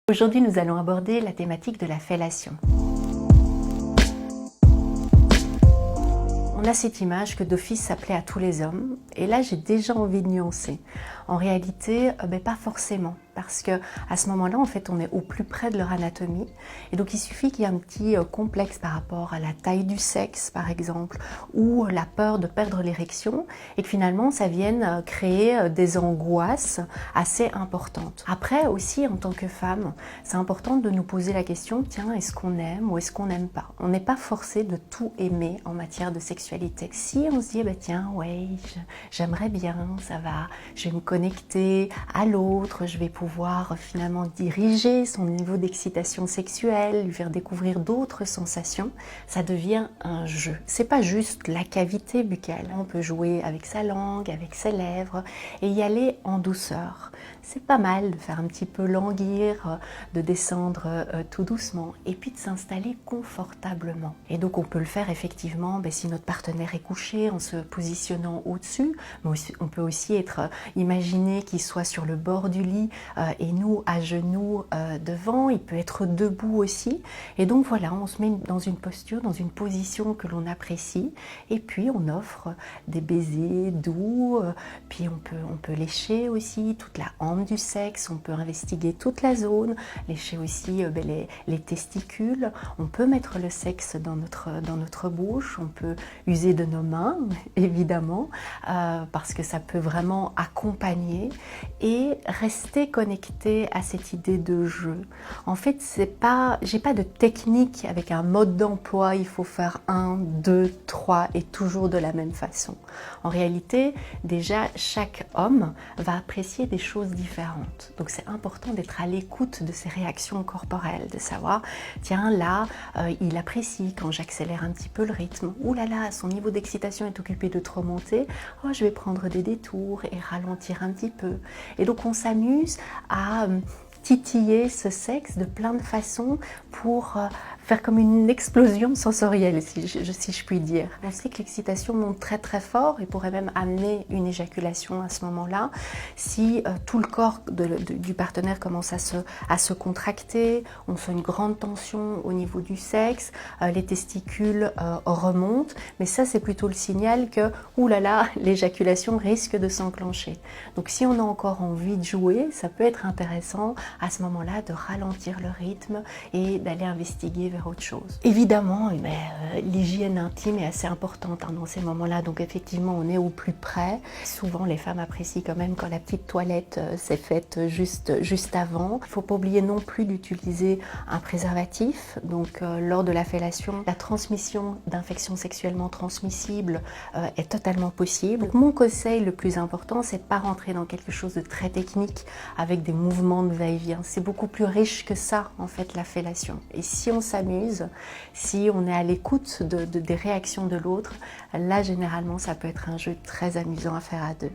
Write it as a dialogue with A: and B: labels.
A: Aujourd'hui, nous allons aborder la thématique de la fellation. On a cette image que d'office s'appelait à tous les hommes, et là j'ai déjà envie de nuancer. En réalité, pas forcément, parce que à ce moment-là, en fait, on est au plus près de leur anatomie, et donc il suffit qu'il y ait un petit complexe par rapport à la taille du sexe, par exemple, ou la peur de perdre l'érection, et que finalement ça vienne créer des angoisses assez importantes. Après aussi, en tant que femme, c'est important de nous poser la question, tiens, est-ce qu'on aime ou est-ce qu'on n'aime pas? On n'est pas forcé de tout aimer en matière de sexualité. Si on se dit, tiens, ouais, j'aimerais bien, ça va, je vais me connecter à l'autre, je vais pouvoir finalement diriger son niveau d'excitation sexuelle, lui faire découvrir d'autres sensations, ça devient un jeu. C'est pas juste la cavité buccale. On peut jouer avec sa langue, avec ses lèvres et y aller en douceur. C'est pas mal de faire un petit peu languir, de descendre tout doucement et puis de s'installer confortablement. Et donc on peut le faire effectivement si notre partenaire est couché en se positionnant au-dessus, mais on peut aussi imaginer qu'il soit sur le bord du lit et nous à genoux devant, il peut être debout aussi. Et donc voilà, on se met dans une posture, dans une position que l'on apprécie et puis on offre des baisers doux, puis on peut lécher aussi toute la hampe du sexe, on peut investiguer toute la zone, lécher aussi les testicules, on peut mettre le sexe dans notre bouche, on peut user de nos mains, évidemment, parce que ça peut vraiment accompagner et rester connecté à cette idée de jeu. En fait, j'ai pas de technique avec un mode d'emploi, il faut faire 1, 2, 3 et toujours de la même façon. En réalité, déjà, chaque homme va apprécier des choses différentes. Donc c'est important d'être à l'écoute de ses réactions corporelles, de savoir, tiens, là, il apprécie quand j'accélère un petit peu le rythme. Ouh là là, son niveau d'excitation est occupé de trop monter. Oh, je vais prendre des détours et ralentir un petit peu. Et donc on s'amuse à titiller ce sexe de plein de façons pour faire comme une explosion sensorielle, si je puis dire. On sait que l'excitation monte très très fort et pourrait même amener une éjaculation à ce moment-là. Si tout le corps du partenaire commence à se contracter, on sent une grande tension au niveau du sexe, les testicules remontent, mais ça c'est plutôt le signal que, oulala, l'éjaculation risque de s'enclencher. Donc si on a encore envie de jouer, ça peut être intéressant à ce moment-là de ralentir le rythme et d'aller investiguer vers autre chose. Évidemment, l'hygiène intime est assez importante dans ces moments-là, donc effectivement on est au plus près. Souvent les femmes apprécient quand même quand la petite toilette s'est faite juste avant. Il ne faut pas oublier non plus d'utiliser un préservatif, donc lors de la fellation, la transmission d'infections sexuellement transmissibles est totalement possible. Donc, mon conseil le plus important, c'est de ne pas rentrer dans quelque chose de très technique avec des mouvements de va-et-vient. C'est beaucoup plus riche que ça, en fait, la fellation. Et si on s'amuse, si on est à l'écoute des réactions de l'autre, là, généralement, ça peut être un jeu très amusant à faire à deux.